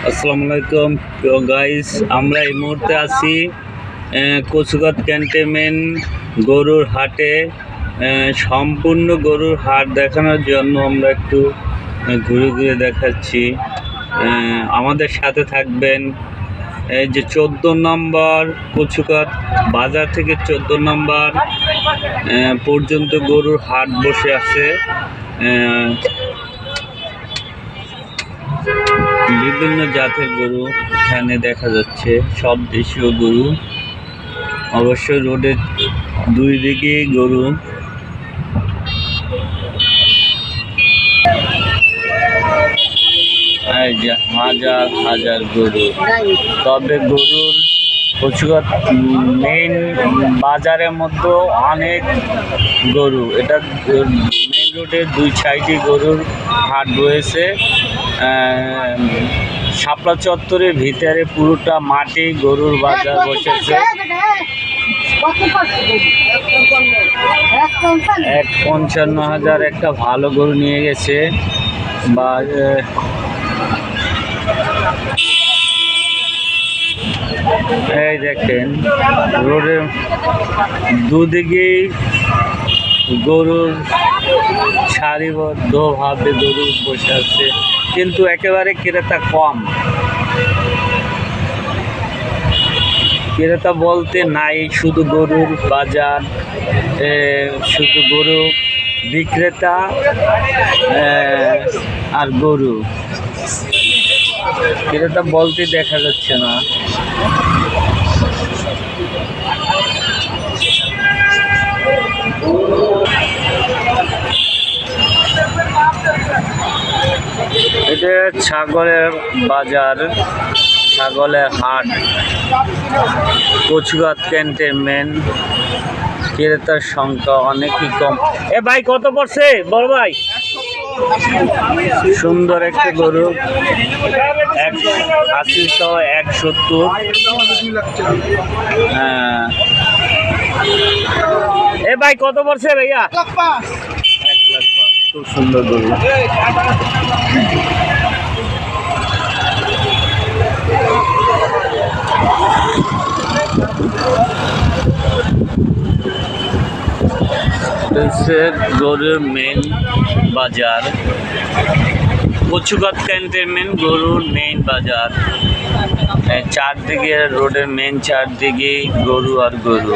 আসসালামু আলাইকুম গাইস, আমরা এই মুহূর্তে আছি কচুগাছ ক্যান্টনমেন্ট গরুর হাটে। সম্পূর্ণ গরুর হাট দেখানোর জন্য আমরা একটু ঘুরে ঘুরে দেখাচ্ছি। আমাদের সাথে থাকবেন। এই যে 14 নম্বর কচুগাছ বাজার থেকে 14 নম্বর পর্যন্ত গরুর হাট বসে আছে। বিভিন্ন জাতের গরু এখানে দেখা যাচ্ছে, সব দেশীয় গরু। অবশ্য রোডের দুই দিকে গরু। এই যে হাজার হাজার গরু। তবে গরুর কচুগাছ মেইন বাজারের মধ্যে অনেক গরু। এটা মেইন রোডের দুই সাইডে গরুর হাট রয়েছে। শাপলা চত্বরের ভিতরে পুরোটা মাটি গরুর বাজার বসেছে। 1,55,000 একটা ভালো গরু নিয়ে গেছে। বা এই দেখেন রোডের দুদিকেই গরুর সারিবদ্ধভাবে গরু বসে আছে, কিন্তু একেবারে ক্রেতা কম। ক্রেতা বলতে নাই, শুধু গরুর বাজার, শুধু গরু বিক্রেতা আর গরু। ক্রেতা বলতে দেখা যাচ্ছে না। এটা ছাগলের বাজার, ছাগলের হাট, কচুগাছ ক্যান্টনমেন্ট। ক্রেতার সংখ্যা অনেকই কম। ভাই কত পড়ছে বড় ভাই? সুন্দর একটা গরু, 170। হ্যাঁ ভাই কত পড়ছে ভাইয়া? 1,05,000। খুব সুন্দর গরু। গরুর মেন বাজার, কচুগাছ ক্যান্টনমেন্ট গরুর মেইন বাজার। চারদিকে রোডের মেন চারদিকে গরু আর গরু।